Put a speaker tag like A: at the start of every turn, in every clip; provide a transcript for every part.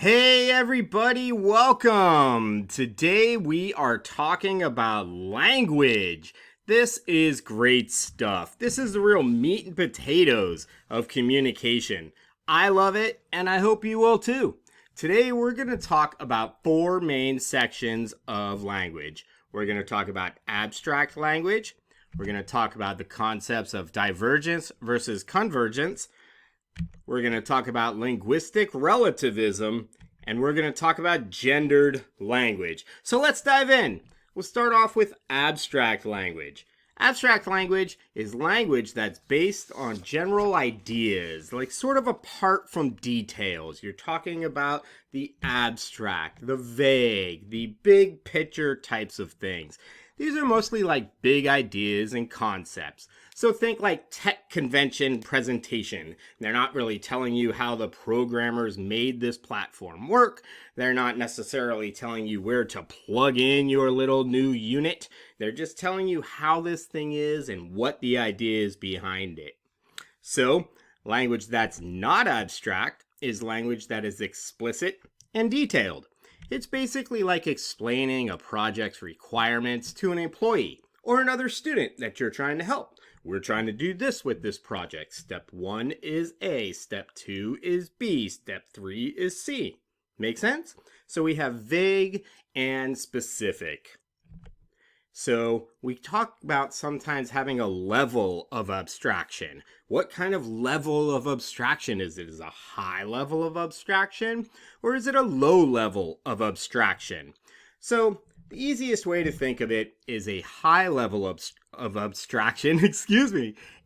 A: Hey everybody, welcome! Today we are talking about language. This is great stuff. This is the real meat and potatoes of communication. I love it, and I hope you will too. Today we're going to talk about four main sections of language. We're going to talk about abstract language. We're going to talk about the concepts of divergence versus convergence. We're going to talk about linguistic relativism, and we're going to talk about gendered language. So let's dive in. We'll start off with abstract language. Abstract language is language that's based on general ideas, like sort of apart from details. You're talking about the abstract, the vague, the big picture types of things. These are mostly like big ideas and concepts. So think like tech convention presentation. They're not really telling you how the programmers made this platform work. They're not necessarily telling you where to plug in your little new unit. They're just telling you how this thing is and what the idea is behind it. So, language that's not abstract is language that is explicit and detailed. It's basically like explaining a project's requirements to an employee or another student that you're trying to help. We're trying to do this with this project. Step 1 is A, step 2 is B, step 3 is C. Make sense? So we have vague and specific. So we talk about sometimes having a level of abstraction. What kind of level of abstraction is it? Is it a high level of abstraction, or is it a low level of abstraction? So the easiest way to think of it is a high level of abstraction,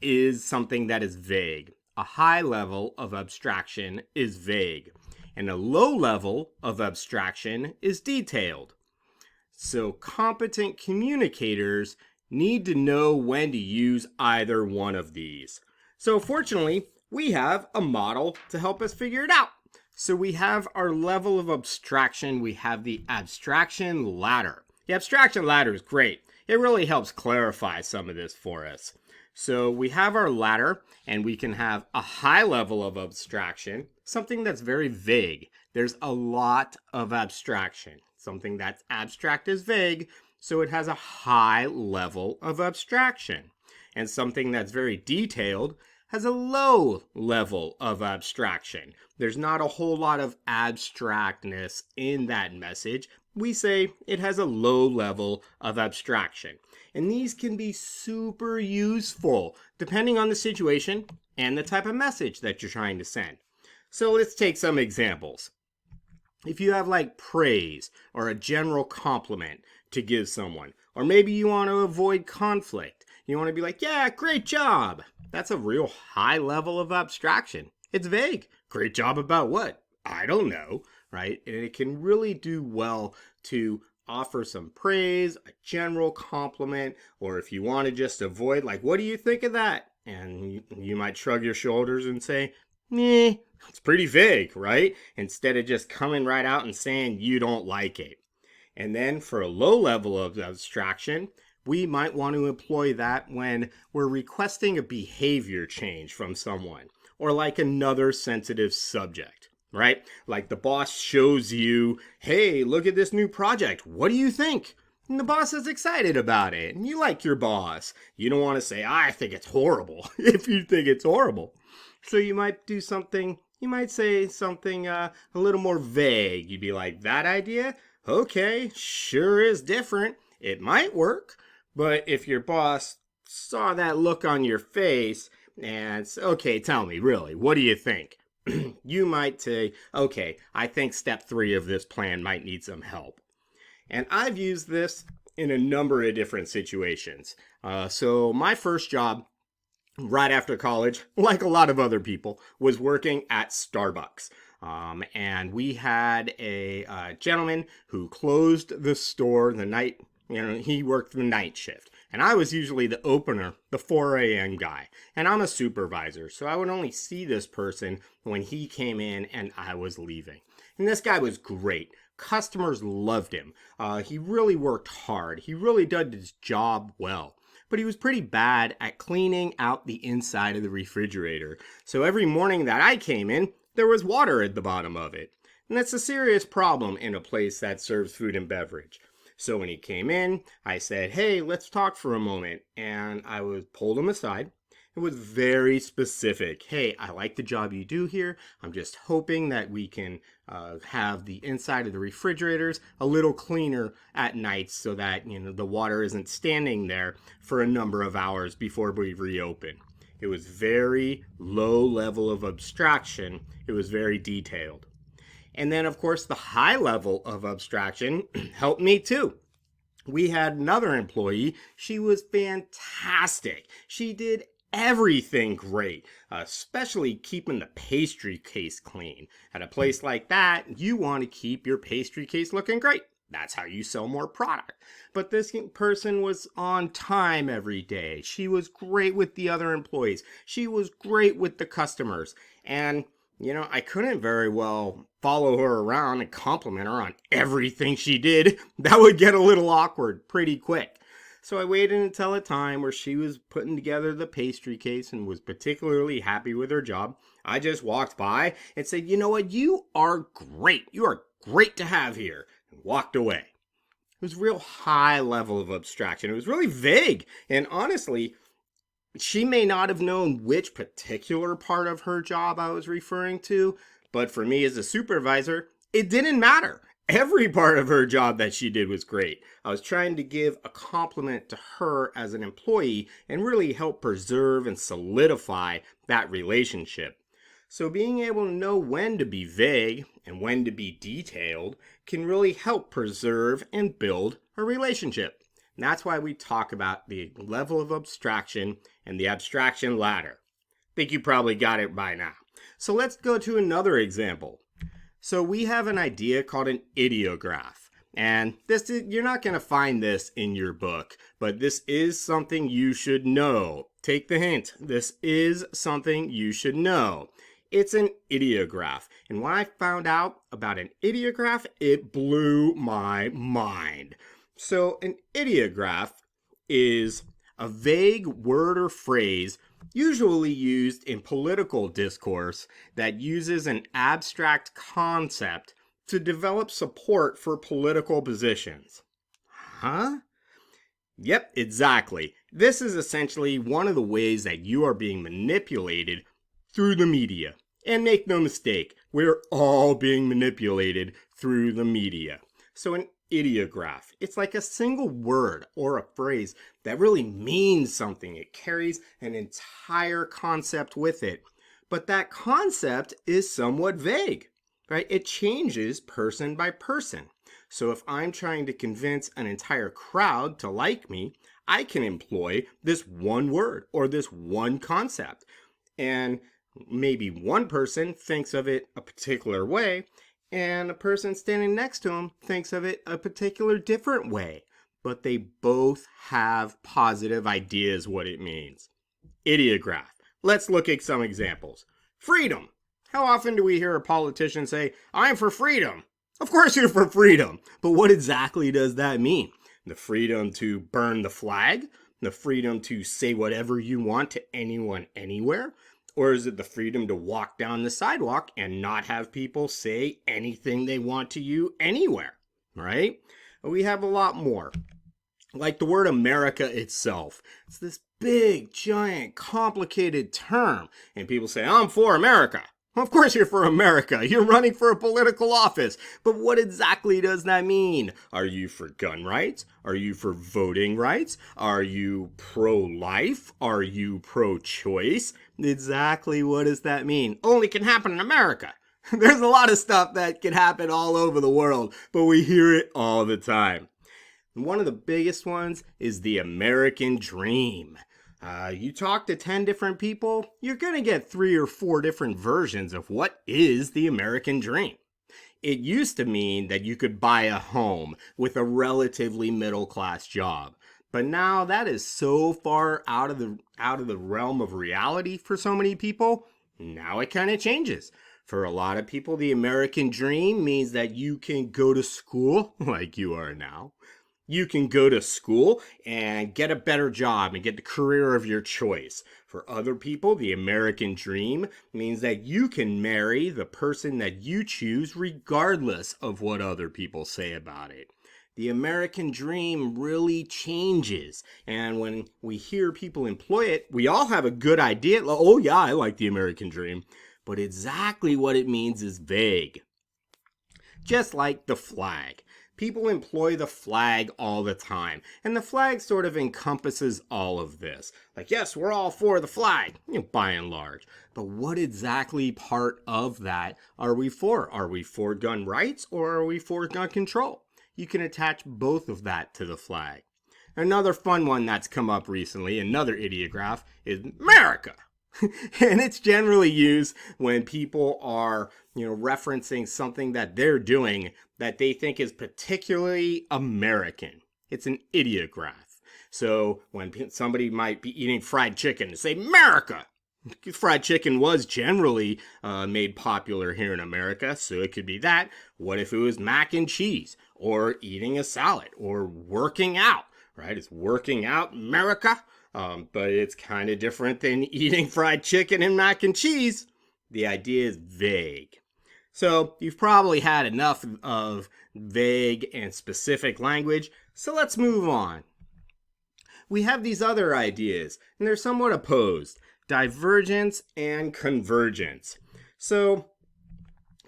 A: is something that is vague. A high level of abstraction is vague, and a low level of abstraction is detailed. So competent communicators need to know when to use either one of these. So fortunately, we have a model to help us figure it out. So we have our level of abstraction. We have the abstraction ladder. The abstraction ladder is great. It really helps clarify some of this for us. So we have our ladder, and we can have a high level of abstraction, something that's very vague. There's a lot of abstraction. Something that's abstract is vague, so it has a high level of abstraction. And something that's very detailed has a low level of abstraction. There's not a whole lot of abstractness in that message. We say it has a low level of abstraction. And these can be super useful depending on the situation and the type of message that you're trying to send. So let's take some examples. If you have like praise or a general compliment to give someone, or maybe you want to avoid conflict, you want to be like, yeah, great job. That's a real high level of abstraction. It's vague. Great job about what? I don't know, right? And it can really do well to offer some praise, a general compliment, or if you want to just avoid, like, what do you think of that? And you might shrug your shoulders and say, meh. It's pretty vague, right? Instead of just coming right out and saying you don't like it. And then for a low level of abstraction, we might want to employ that when we're requesting a behavior change from someone, or like another sensitive subject, right? Like the boss shows you, hey, look at this new project. What do you think? And the boss is excited about it, and you like your boss. You don't want to say, I think it's horrible, if you think it's horrible. So you might do something, you might say something a little more vague. You'd be like, that idea? Okay, sure is different. It might work, but if your boss saw that look on your face and said, okay, tell me, really, what do you think? You might say, okay, I think step 3 of this plan might need some help. And I've used this in a number of different situations. So my first job right after college, like a lot of other people, was working at Starbucks. And we had a gentleman who closed the store the night, he worked the night shift. And I was usually the opener, the 4 a.m. guy. And I'm a supervisor, so I would only see this person when he came in and I was leaving. And this guy was great. Customers loved him. He really worked hard. He really did his job well. But he was pretty bad at cleaning out the inside of the refrigerator. So every morning that I came in, there was water at the bottom of it. And that's a serious problem in a place that serves food and beverage. So when he came in, I said, "Hey, let's talk for a moment." And I was pulled him aside. It was very specific. "Hey, I like the job you do here. I'm just hoping that we can have the inside of the refrigerators a little cleaner at night so that the water isn't standing there for a number of hours before we reopen." It was very low level of abstraction. It was very detailed. And then, of course, the high level of abstraction helped me too. We had another employee. She was fantastic. She did everything great, especially keeping the pastry case clean. At a place like that, you want to keep your pastry case looking great. That's how you sell more product. But this person was on time every day. She was great with the other employees. She was great with the customers. And I couldn't very well follow her around and compliment her on everything she did. That would get a little awkward pretty quick. So I waited until a time where she was putting together the pastry case and was particularly happy with her job. I just walked by and said, "You know what? You are great. You are great to have here," and walked away. It was real high level of abstraction. It was really vague. And honestly, she may not have known which particular part of her job I was referring to, but for me as a supervisor, it didn't matter. Every part of her job that she did was great. I was trying to give a compliment to her as an employee and really help preserve and solidify that relationship. So being able to know when to be vague and when to be detailed can really help preserve and build a relationship. And that's why we talk about the level of abstraction and the abstraction ladder. Think you probably got it by now. So let's go to another example. So we have an idea called an ideograph. And you're not going to find this in your book, but this is something you should know. Take the hint. This is something you should know. It's an ideograph. And when I found out about an ideograph, it blew my mind. So an ideograph is a vague word or phrase usually used in political discourse that uses an abstract concept to develop support for political positions. Huh? Yep, exactly. This is essentially one of the ways that you are being manipulated through the media. And make no mistake, we're all being manipulated through the media. So an ideograph, it's like a single word or a phrase that really means something. It carries an entire concept with it. But that concept is somewhat vague, right? It changes person by person. So if I'm trying to convince an entire crowd to like me, I can employ this one word or this one concept. And maybe one person thinks of it a particular way, and a person standing next to him thinks of it a particular different way. But they both have positive ideas what it means. Ideograph. Let's look at some examples. Freedom. How often do we hear a politician say, "I'm for freedom"? Of course you're for freedom. But what exactly does that mean? The freedom to burn the flag? The freedom to say whatever you want to anyone, anywhere? Or is it the freedom to walk down the sidewalk and not have people say anything they want to you anywhere, right? We have a lot more. Like the word America itself. It's this big, giant, complicated term. And people say, "I'm for America." Of course you're for America. You're running for a political office. But what exactly does that mean? Are you for gun rights? Are you for voting rights? Are you pro-life? Are you pro-choice? Exactly what does that mean? Only can happen in America. There's a lot of stuff that can happen all over the world, but we hear it all the time. And one of the biggest ones is the American dream. You talk to 10 different people, you're going to get 3 or 4 different versions of what is the American dream. It used to mean that you could buy a home with a relatively middle-class job. But now that is so far out of the realm of reality for so many people. Now it kind of changes. For a lot of people, the American dream means that you can go to school like you are now. You can go to school and get a better job and get the career of your choice. For other people, the American dream means that you can marry the person that you choose regardless of what other people say about it. The American dream really changes. And when we hear people employ it, we all have a good idea. Oh, yeah, I like the American dream. But exactly what it means is vague. Just like the flag. People employ the flag all the time, and the flag sort of encompasses all of this. Like, yes, we're all for the flag, by and large. But what exactly part of that are we for? Are we for gun rights or are we for gun control? You can attach both of that to the flag. Another fun one that's come up recently, another ideograph, is America. And it's generally used when people are, referencing something that they're doing that they think is particularly American. It's an ideograph. So when somebody might be eating fried chicken, they say America. Fried chicken was generally made popular here in America, so it could be that. What if it was mac and cheese, or eating a salad, or working out, right? It's working out, America. But it's kind of different than eating fried chicken and mac and cheese. The idea is vague. So you've probably had enough of vague and specific language, so let's move on. We have these other ideas, and they're somewhat opposed. Divergence and convergence. So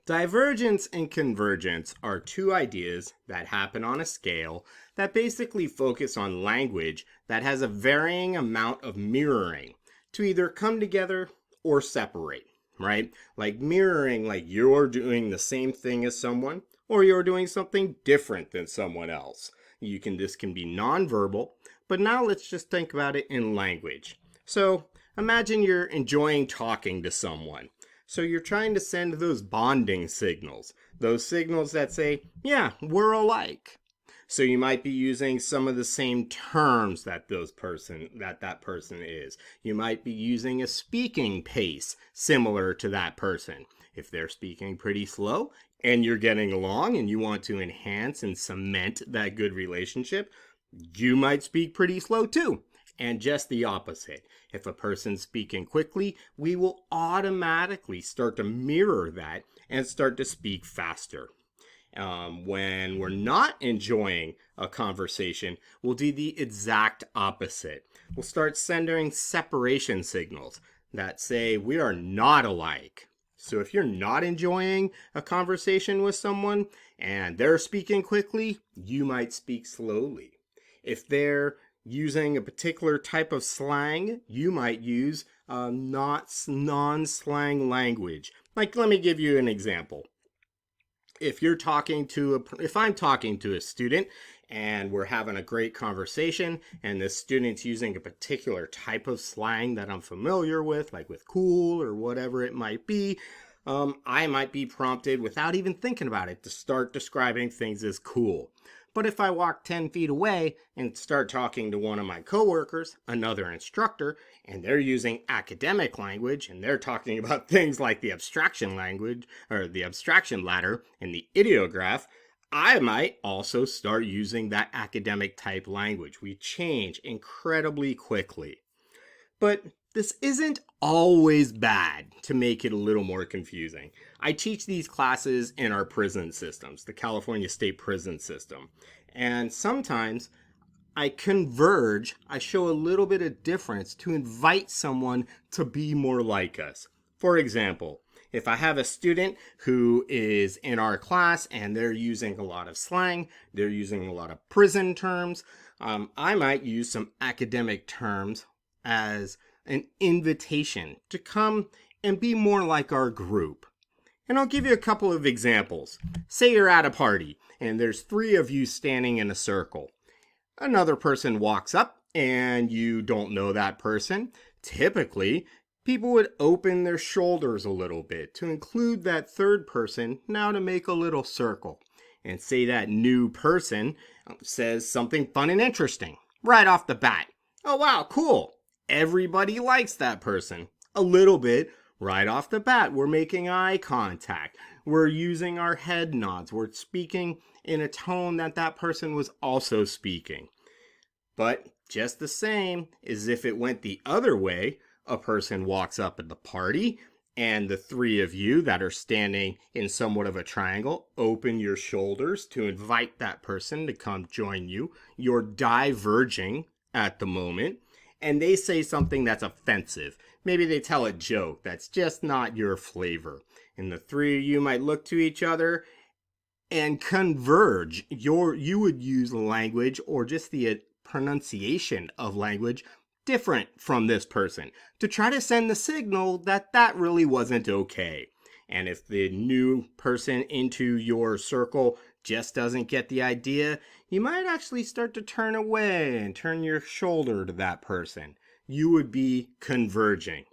A: divergence and convergence are two ideas that happen on a scale that basically focus on language that has a varying amount of mirroring to either come together or separate, right? Like mirroring, like you're doing the same thing as someone or you're doing something different than someone else. This can be nonverbal, but now let's just think about it in language. So imagine you're enjoying talking to someone. So you're trying to send those bonding signals, those signals that say, yeah, we're alike. So you might be using some of the same terms that that person is. You might be using a speaking pace similar to that person. If they're speaking pretty slow and you're getting along and you want to enhance and cement that good relationship, you might speak pretty slow too. And just the opposite. If a person's speaking quickly, we will automatically start to mirror that and start to speak faster. When we're not enjoying a conversation, we'll do the exact opposite. We'll start sending separation signals that say we are not alike. So if you're not enjoying a conversation with someone and they're speaking quickly, you might speak slowly. If they're using a particular type of slang, you might use non-slang language. Like, let me give you an example. If I'm talking to a student and we're having a great conversation and the student's using a particular type of slang that I'm familiar with, like with cool or whatever it might be, I might be prompted without even thinking about it to start describing things as cool. But if I walk 10 feet away and start talking to one of my coworkers, another instructor, and they're using academic language and they're talking about things like the abstraction language or the abstraction ladder and the ideograph, I might also start using that academic type language. We change incredibly quickly. But this isn't always bad to make it a little more confusing. I teach these classes in our prison systems, the California State Prison System. And sometimes I converge, I show a little bit of difference to invite someone to be more like us. For example, if I have a student who is in our class and they're using a lot of slang, they're using a lot of prison terms, I might use some academic terms as an invitation to come and be more like our group. And I'll give you a couple of examples. Say you're at a party and there's 3 of you standing in a circle. Another person walks up and you don't know that person. Typically, people would open their shoulders a little bit to include that third person, now to make a little circle. And say that new person says something fun and interesting right off the bat. Oh wow, cool. Everybody likes that person. A little bit right off the bat. We're making eye contact. We're using our head nods. We're speaking in a tone that that person was also speaking. But just the same as if it went the other way, a person walks up at the party and the three of you that are standing in somewhat of a triangle open your shoulders to invite that person to come join you. You're diverging at the moment, and they say something that's offensive. Maybe they tell a joke that's just not your flavor. And the three of you might look to each other and converge. You would use language or just the pronunciation of language different from this person to try to send the signal that that really wasn't okay. And if the new person into your circle just doesn't get the idea, you might actually start to turn away and turn your shoulder to that person. You would be converging.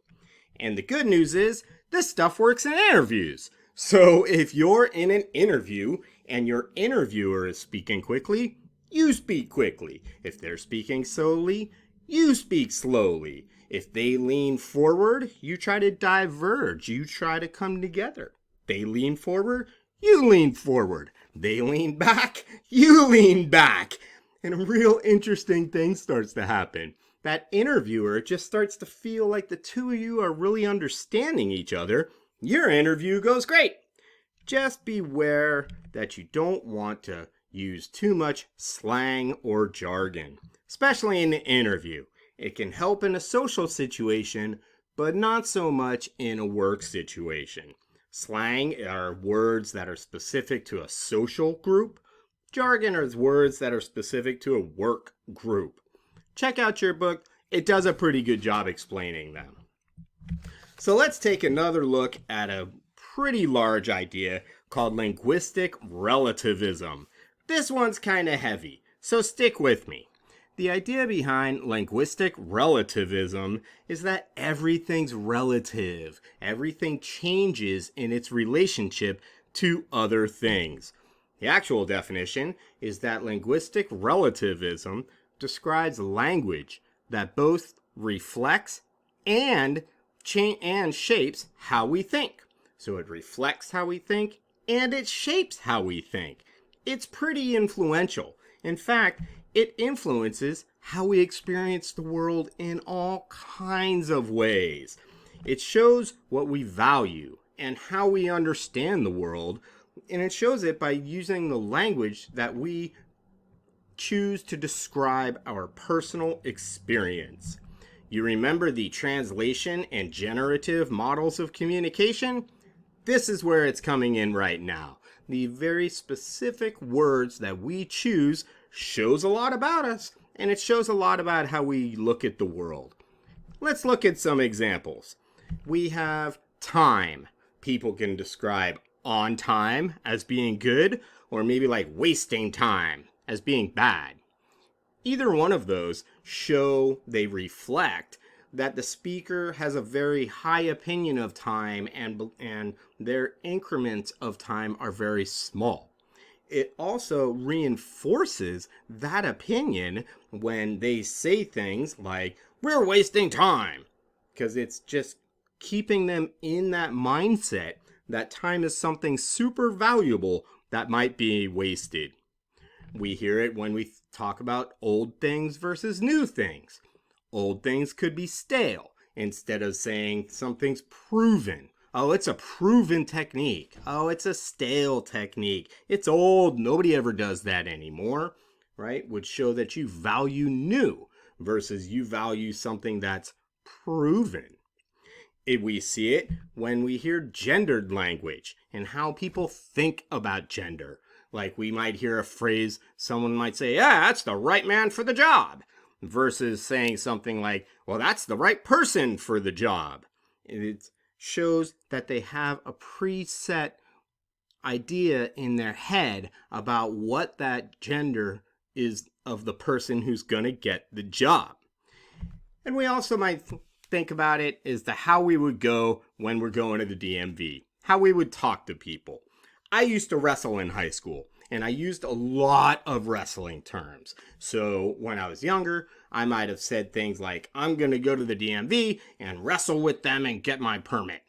A: And the good news is, this stuff works in interviews. So if you're in an interview and your interviewer is speaking quickly, you speak quickly. If they're speaking slowly, you speak slowly. If they lean forward, you try to diverge. You try to come together. They lean forward, you lean forward. They lean back, you lean back. And a real interesting thing starts to happen. That interviewer just starts to feel like the two of you are really understanding each other. Your interview goes great. Just beware that you don't want to use too much slang or jargon, especially in an interview. It can help in a social situation, but not so much in a work situation. Slang are words that are specific to a social group. Jargon are words that are specific to a work group. Check out your book. It does a pretty good job explaining them. So let's take another look at a pretty large idea called linguistic relativism. This one's kind of heavy, so stick with me. The idea behind linguistic relativism is that everything's relative. Everything changes in its relationship to other things. The actual definition is that linguistic relativism describes language that both reflects and shapes how we think. So it reflects how we think and it shapes how we think. It's pretty influential. In fact, it influences how we experience the world in all kinds of ways. It shows what we value and how we understand the world, and it shows it by using the language that we choose to describe our personal experience. You remember the translation and generative models of communication? This is where it's coming in right now. The very specific words that we choose shows a lot about us, and it shows a lot about how we look at the world. Let's look at some examples. We have time. People can describe on time as being good, or maybe like wasting time as being bad. Either one of those they reflect that the speaker has a very high opinion of time and their increments of time are very small. It also reinforces that opinion when they say things like, "We're wasting time," because it's just keeping them in that mindset that time is something super valuable that might be wasted. We hear it when we talk about old things versus new things. Old things could be stale instead of saying something's proven. Oh, it's a proven technique. Oh, it's a stale technique. It's old. Nobody ever does that anymore, right? Would show that you value new versus you value something that's proven. We see it when we hear gendered language and how people think about gender. Like we might hear a phrase, someone might say, "Yeah, that's the right man for the job," versus saying something like, "Well, that's the right person for the job." It shows that they have a preset idea in their head about what that gender is of the person who's going to get the job. And we also might think about it as to how we would go when we're going to the DMV, how we would talk to people. I used to wrestle in high school, and I used a lot of wrestling terms. So when I was younger, I might have said things like, "I'm going to go to the DMV and wrestle with them and get my permit."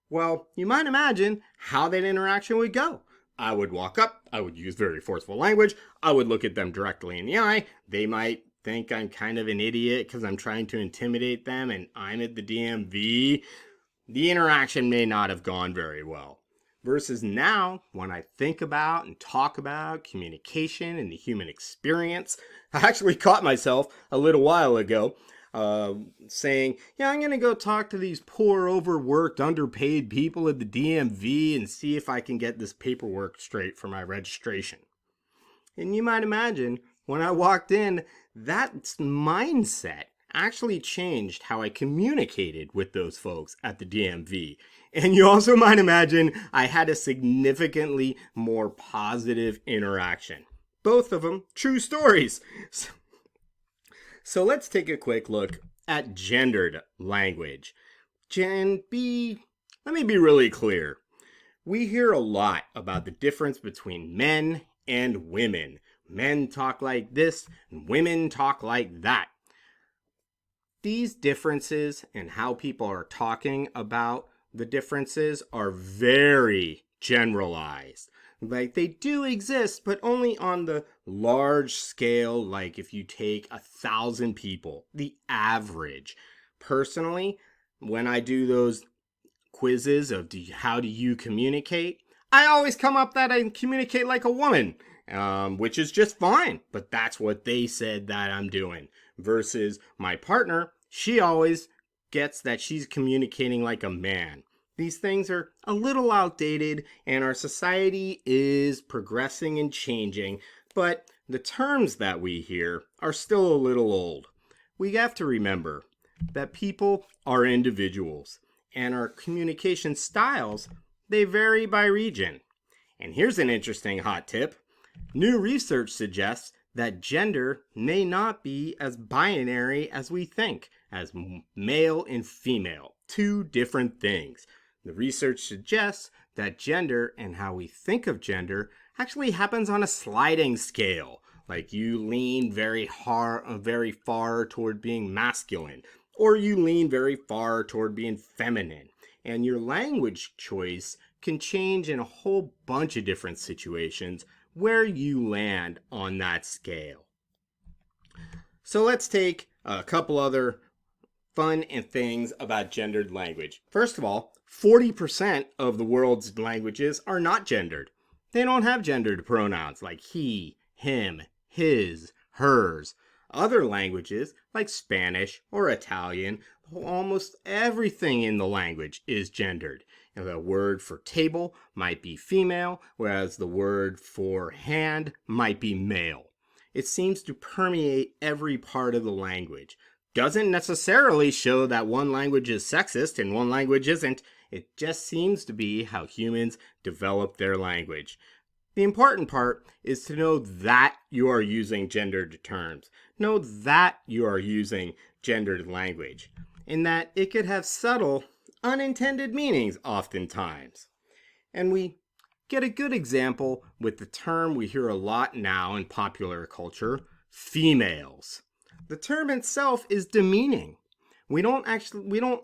A: Well, you might imagine how that interaction would go. I would walk up, I would use very forceful language, I would look at them directly in the eye. They might think I'm kind of an idiot because I'm trying to intimidate them and I'm at the DMV. The interaction may not have gone very well. Versus now, when I think about and talk about communication and the human experience, I actually caught myself a little while ago saying, yeah, I'm going to go talk to these poor, overworked, underpaid people at the DMV and see if I can get this paperwork straight for my registration. And you might imagine, when I walked in, that mindset actually changed how I communicated with those folks at the DMV. And you also might imagine I had a significantly more positive interaction. Both of them true stories. So let's take a quick look at gendered language. Let me be really clear. We hear a lot about the difference between men and women. Men talk like this, and women talk like that. These differences and how people are talking about the differences are very generalized. Like, they do exist, but only on the large scale, like if you take 1,000 people, the average. Personally, when I do those quizzes of how do you communicate, I always come up that I communicate like a woman, which is just fine, but that's what they said that I'm doing. Versus my partner, she always gets that she's communicating like a man. These things are a little outdated, and our society is progressing and changing, but the terms that we hear are still a little old. We have to remember that people are individuals, and our communication styles, they vary by region. And here's an interesting hot tip. New research suggests that gender may not be as binary as we think, as male and female, two different things. The research suggests that gender and how we think of gender actually happens on a sliding scale. Like, you lean very far toward being masculine, or you lean very far toward being feminine. And your language choice can change in a whole bunch of different situations where you land on that scale. So let's take a couple other fun things about gendered language. First of all, 40% of the world's languages are not gendered. They don't have gendered pronouns like he, him, his, hers. Other languages, like Spanish or Italian, almost everything in the language is gendered. The word for table might be female, whereas the word for hand might be male. It seems to permeate every part of the language. Doesn't necessarily show that one language is sexist and one language isn't. It just seems to be how humans develop their language. The important part is to know that you are using gendered terms. Know that you are using gendered language, and that it could have subtle, unintended meanings oftentimes. And we get a good example with the term we hear a lot now in popular culture, females. The term itself is demeaning. We don't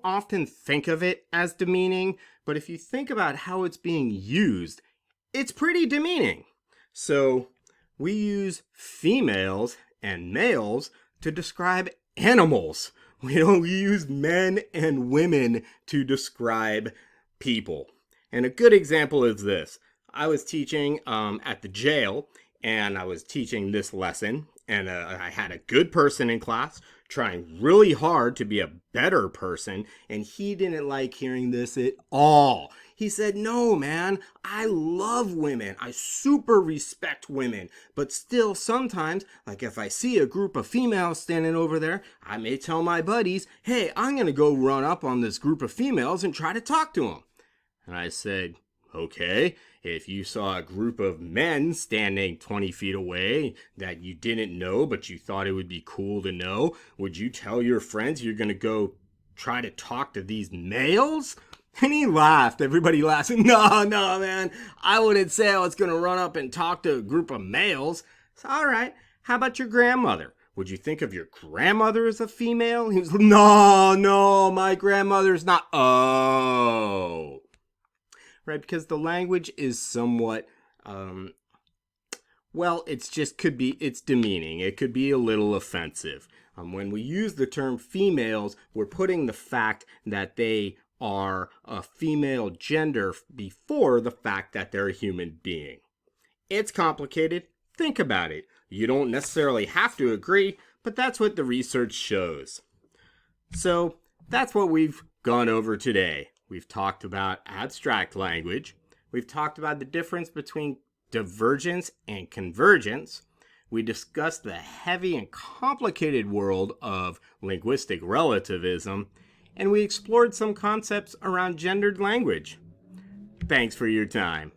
A: often think of it as demeaning, but if you think about how it's being used, it's pretty demeaning. So we use females and males to describe animals. We don't use men and women to describe people. And a good example is this. I was teaching at the jail, and I was teaching this lesson, and I had a good person in class trying really hard to be a better person, and he didn't like hearing this at all. He said, no, man, I love women. I super respect women. But still, sometimes, like if I see a group of females standing over there, I may tell my buddies, hey, I'm going to go run up on this group of females and try to talk to them. And I said, okay, if you saw a group of men standing 20 feet away that you didn't know, but you thought it would be cool to know, would you tell your friends you're going to go try to talk to these males? And he laughed. Everybody laughed. No, man. I wouldn't say I was going to run up and talk to a group of males. So, all right. How about your grandmother? Would you think of your grandmother as a female? He was like, no, my grandmother's not. Oh. right? Because the language is somewhat, well, it's demeaning. It could be a little offensive. When we use the term females, we're putting the fact that they are a female gender before the fact that they're a human being. It's complicated. Think about it. You don't necessarily have to agree, but that's what the research shows. So that's what we've gone over today. We've talked about abstract language. We've talked about the difference between divergence and convergence. We discussed the heavy and complicated world of linguistic relativism, and we explored some concepts around gendered language. Thanks for your time.